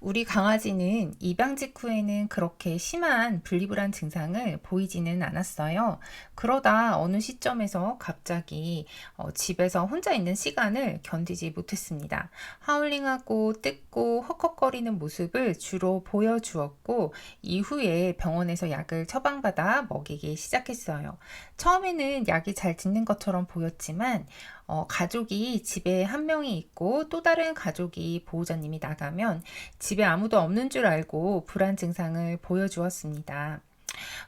우리 강아지는 입양 직후에는 그렇게 심한 분리불안 증상을 보이지는 않았어요. 그러다 어느 시점에서 갑자기 집에서 혼자 있는 시간을 견디지 못했습니다. 하울링하고 뜯고 헉헉거리는 모습을 주로 보여주었고, 이후에 병원에서 약을 처방받아 먹이기 시작했어요. 처음에는 약이 잘 듣는 것처럼 보였지만 가족이 집에 한 명이 있고 또 다른 가족이 보호자님이 나가면 집에 아무도 없는 줄 알고 불안 증상을 보여주었습니다.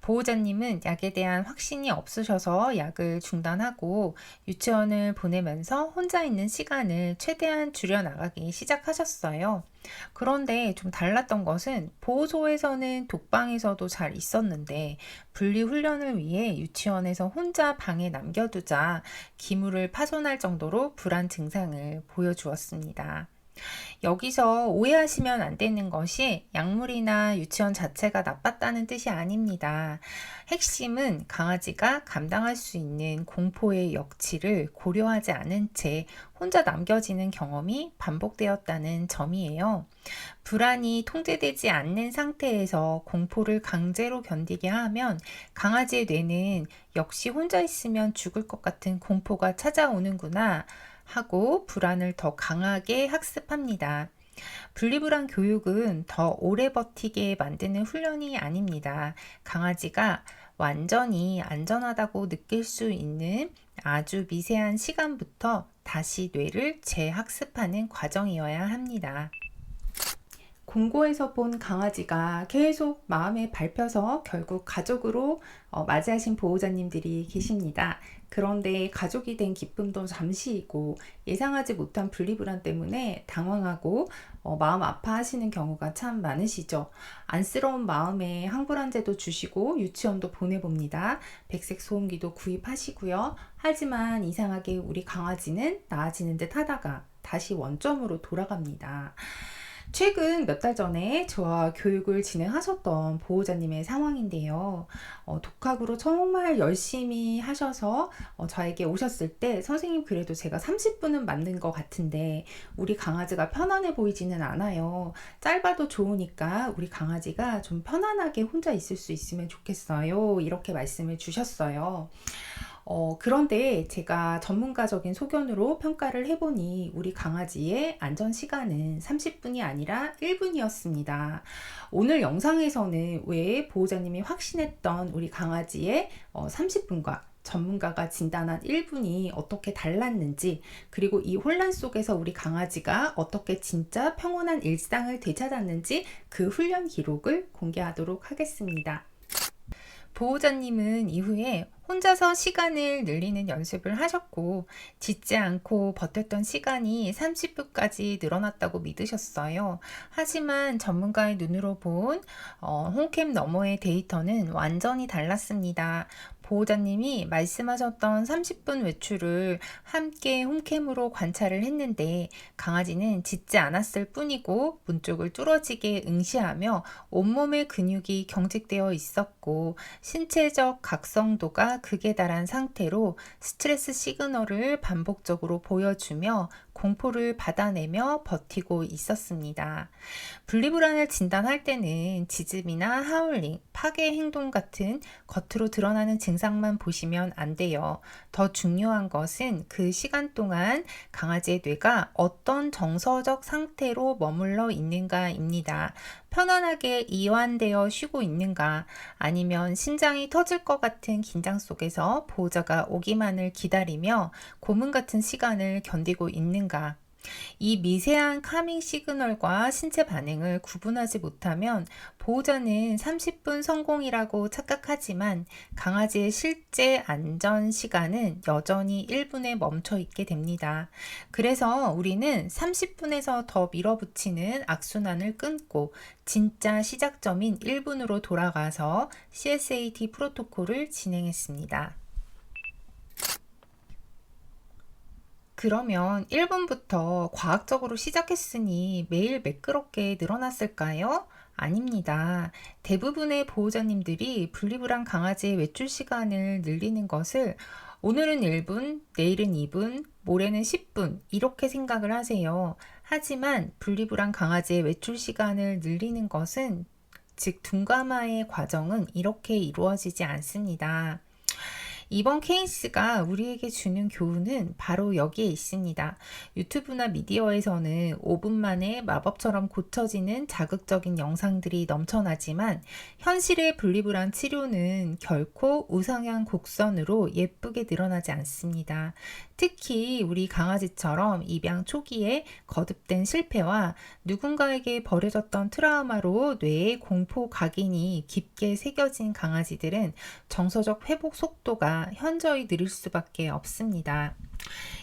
보호자님은 약에 대한 확신이 없으셔서 약을 중단하고 유치원을 보내면서 혼자 있는 시간을 최대한 줄여나가기 시작하셨어요. 그런데 좀 달랐던 것은 보호소에서는 독방에서도 잘 있었는데 분리 훈련을 위해 유치원에서 혼자 방에 남겨두자 기물을 파손할 정도로 불안 증상을 보여주었습니다. 여기서 오해하시면 안 되는 것이 약물이나 유치원 자체가 나빴다는 뜻이 아닙니다. 핵심은 강아지가 감당할 수 있는 공포의 역치를 고려하지 않은 채 혼자 남겨지는 경험이 반복되었다는 점이에요. 불안이 통제되지 않는 상태에서 공포를 강제로 견디게 하면 강아지의 뇌는 역시 혼자 있으면 죽을 것 같은 공포가 찾아오는구나 하고 불안을 더 강하게 학습합니다. 분리불안 교육은 더 오래 버티게 만드는 훈련이 아닙니다. 강아지가 완전히 안전하다고 느낄 수 있는 아주 미세한 시간부터 다시 뇌를 재학습하는 과정이어야 합니다. 공고에서 본 강아지가 계속 마음에 밟혀서 결국 가족으로 맞이하신 보호자님들이 계십니다. 그런데 가족이 된 기쁨도 잠시이고 예상하지 못한 분리불안 때문에 당황하고 마음 아파하시는 경우가 참 많으시죠. 안쓰러운 마음에 항불안제도 주시고 유치원도 보내봅니다. 백색 소음기도 구입하시고요. 하지만 이상하게 우리 강아지는 나아지는 듯 하다가 다시 원점으로 돌아갑니다. 최근 몇 달 전에 저와 교육을 진행하셨던 보호자님의 상황인데요. 독학으로 정말 열심히 하셔서 저에게 오셨을 때 선생님 그래도 제가 30분은 맞는 것 같은데 우리 강아지가 편안해 보이지는 않아요. 짧아도 좋으니까 우리 강아지가 좀 편안하게 혼자 있을 수 있으면 좋겠어요. 이렇게 말씀을 주셨어요. 그런데 제가 전문가적인 소견으로 평가를 해보니 우리 강아지의 안전 시간은 30분이 아니라 1분이었습니다. 오늘 영상에서는 왜 보호자님이 확신했던 우리 강아지의 30분과 전문가가 진단한 1분이 어떻게 달랐는지, 그리고 이 혼란 속에서 우리 강아지가 어떻게 진짜 평온한 일상을 되찾았는지 그 훈련 기록을 공개하도록 하겠습니다. 보호자님은 이후에 혼자서 시간을 늘리는 연습을 하셨고 짖지 않고 버텼던 시간이 30분까지 늘어났다고 믿으셨어요. 하지만 전문가의 눈으로 본 홈캠 너머의 데이터는 완전히 달랐습니다. 보호자님이 말씀하셨던 30분 외출을 함께 홈캠으로 관찰을 했는데 강아지는 짖지 않았을 뿐이고 문 쪽을 뚫어지게 응시하며 온몸의 근육이 경직되어 있었고 신체적 각성도가 극에 달한 상태로 스트레스 시그널을 반복적으로 보여주며 공포를 받아내며 버티고 있었습니다. 분리불안을 진단할 때는 짖음이나 하울링, 파괴 행동 같은 겉으로 드러나는 증상만 보시면 안 돼요. 더 중요한 것은 그 시간 동안 강아지의 뇌가 어떤 정서적 상태로 머물러 있는가입니다. 편안하게 이완되어 쉬고 있는가, 아니면 심장이 터질 것 같은 긴장 속에서 보호자가 오기만을 기다리며 고문 같은 시간을 견디고 있는가. 이 미세한 카밍 시그널과 신체 반응을 구분하지 못하면 보호자는 30분 성공이라고 착각하지만 강아지의 실제 안전 시간은 여전히 1분에 멈춰 있게 됩니다. 그래서 우리는 30분에서 더 밀어붙이는 악순환을 끊고 진짜 시작점인 1분으로 돌아가서 CSAT 프로토콜을 진행했습니다. 그러면 1분부터 과학적으로 시작했으니 매일 매끄럽게 늘어났을까요? 아닙니다. 대부분의 보호자님들이 분리불안 강아지의 외출 시간을 늘리는 것을 오늘은 1분, 내일은 2분, 모레는 10분 이렇게 생각을 하세요. 하지만 분리불안 강아지의 외출 시간을 늘리는 것은, 즉 둔감화의 과정은 이렇게 이루어지지 않습니다. 이번 케이스가 우리에게 주는 교훈은 바로 여기에 있습니다. 유튜브나 미디어에서는 5분 만에 마법처럼 고쳐지는 자극적인 영상들이 넘쳐나지만, 현실의 분리불안 치료는 결코 우상향 곡선으로 예쁘게 늘어나지 않습니다. 특히 우리 강아지처럼 입양 초기에 거듭된 실패와 누군가에게 버려졌던 트라우마로 뇌에 공포 각인이 깊게 새겨진 강아지들은 정서적 회복 속도가 현저히 느릴 수밖에 없습니다.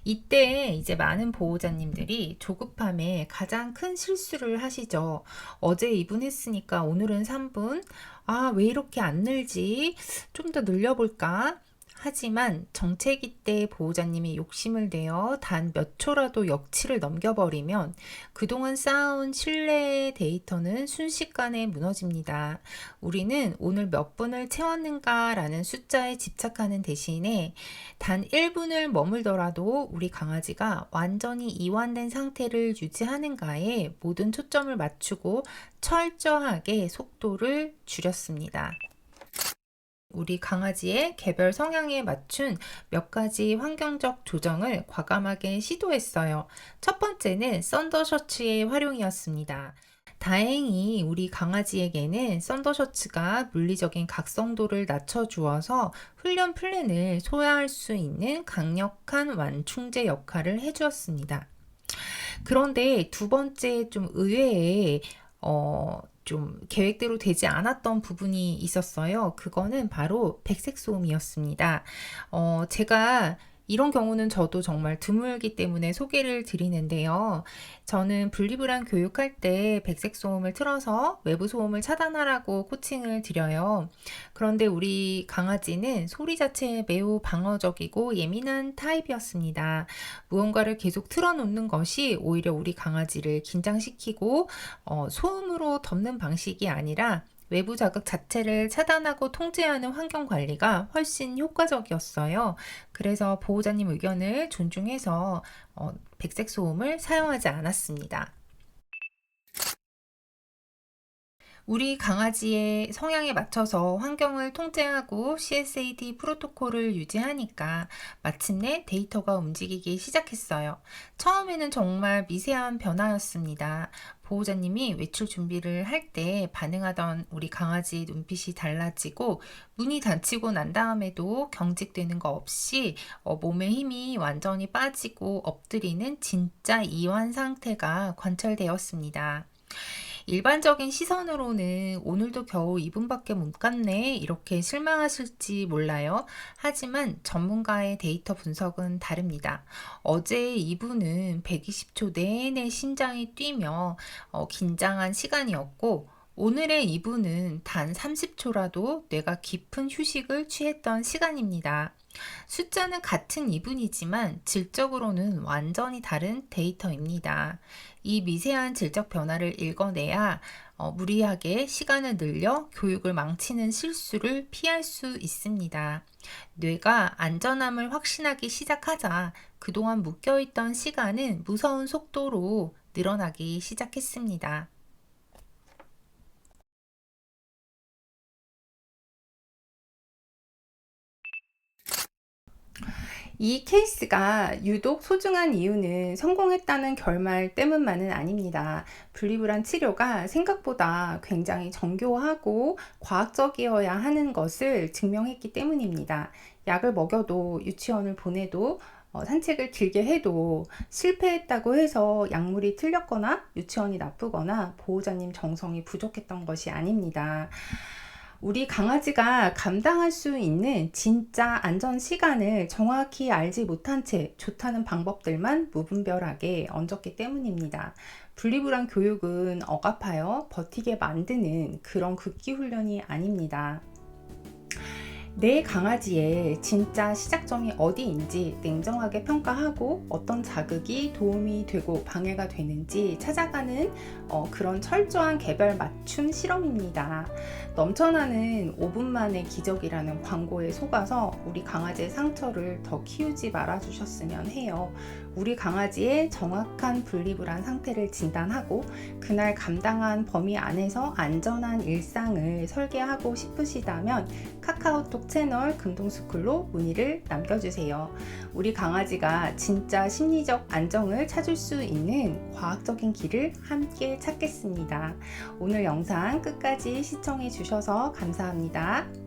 이때 이제 많은 보호자님들이 조급함에 가장 큰 실수를 하시죠. 어제 2분 했으니까 오늘은 3분. 아, 왜 이렇게 안 늘지? 좀 더 늘려볼까? 하지만 정체기 때 보호자님이 욕심을 내어 단 몇 초라도 역치를 넘겨버리면 그동안 쌓아온 신뢰의 데이터는 순식간에 무너집니다. 우리는 오늘 몇 분을 채웠는가라는 숫자에 집착하는 대신에 단 1분을 머물더라도 우리 강아지가 완전히 이완된 상태를 유지하는가에 모든 초점을 맞추고 철저하게 속도를 줄였습니다. 우리 강아지의 개별 성향에 맞춘 몇 가지 환경적 조정을 과감하게 시도했어요. 첫 번째는 썬더셔츠의 활용이었습니다. 다행히 우리 강아지에게는 썬더셔츠가 물리적인 각성도를 낮춰주어서 훈련 플랜을 소화할 수 있는 강력한 완충제 역할을 해주었습니다. 그런데 두 번째 좀 의외의 좀 계획대로 되지 않았던 부분이 있었어요. 그거는 바로 백색 소음이었습니다. 제가 이런 경우는 저도 정말 드물기 때문에 소개를 드리는데요. 저는 분리불안 교육할 때 백색 소음을 틀어서 외부 소음을 차단하라고 코칭을 드려요. 그런데 우리 강아지는 소리 자체에 매우 방어적이고 예민한 타입이었습니다. 무언가를 계속 틀어놓는 것이 오히려 우리 강아지를 긴장시키고 소음으로 덮는 방식이 아니라 외부 자극 자체를 차단하고 통제하는 환경 관리가 훨씬 효과적이었어요. 그래서 보호자님 의견을 존중해서 백색 소음을 사용하지 않았습니다. 우리 강아지의 성향에 맞춰서 환경을 통제하고 CSAD 프로토콜을 유지하니까 마침내 데이터가 움직이기 시작했어요. 처음에는 정말 미세한 변화였습니다. 보호자님이 외출 준비를 할 때 반응하던 우리 강아지 눈빛이 달라지고, 문이 닫히고 난 다음에도 경직되는 거 없이 몸에 힘이 완전히 빠지고 엎드리는 진짜 이완 상태가 관찰되었습니다. 일반적인 시선으로는 오늘도 겨우 2분밖에 못 갔네 이렇게 실망하실지 몰라요. 하지만 전문가의 데이터 분석은 다릅니다. 어제 2분은 120초 내내 심장이 뛰며 긴장한 시간이었고, 오늘의 2분은 단 30초라도 뇌가 깊은 휴식을 취했던 시간입니다. 숫자는 같은 2분이지만 질적으로는 완전히 다른 데이터입니다. 이 미세한 질적 변화를 읽어내야 무리하게 시간을 늘려 교육을 망치는 실수를 피할 수 있습니다. 뇌가 안전함을 확신하기 시작하자 그동안 묶여있던 시간은 무서운 속도로 늘어나기 시작했습니다. 이 케이스가 유독 소중한 이유는 성공했다는 결말 때문만은 아닙니다. 분리불안 치료가 생각보다 굉장히 정교하고 과학적이어야 하는 것을 증명했기 때문입니다. 약을 먹여도, 유치원을 보내도, 산책을 길게 해도 실패했다고 해서 약물이 틀렸거나 유치원이 나쁘거나 보호자님 정성이 부족했던 것이 아닙니다. 우리 강아지가 감당할 수 있는 진짜 안전 시간을 정확히 알지 못한 채 좋다는 방법들만 무분별하게 얹었기 때문입니다. 분리불안 교육은 억압하여 버티게 만드는 그런 극기 훈련이 아닙니다. 내 강아지의 진짜 시작점이 어디인지 냉정하게 평가하고 어떤 자극이 도움이 되고 방해가 되는지 찾아가는 그런 철저한 개별 맞춤 실험입니다. 넘쳐나는 5분만의 기적이라는 광고에 속아서 우리 강아지의 상처를 더 키우지 말아주셨으면 해요. 우리 강아지의 정확한 분리불안 상태를 진단하고 그날 감당한 범위 안에서 안전한 일상을 설계하고 싶으시다면 카카오톡 채널 금동스쿨로 문의를 남겨주세요. 우리 강아지가 진짜 심리적 안정을 찾을 수 있는 과학적인 길을 함께 찾겠습니다. 오늘 영상 끝까지 시청해 주셔서 감사합니다.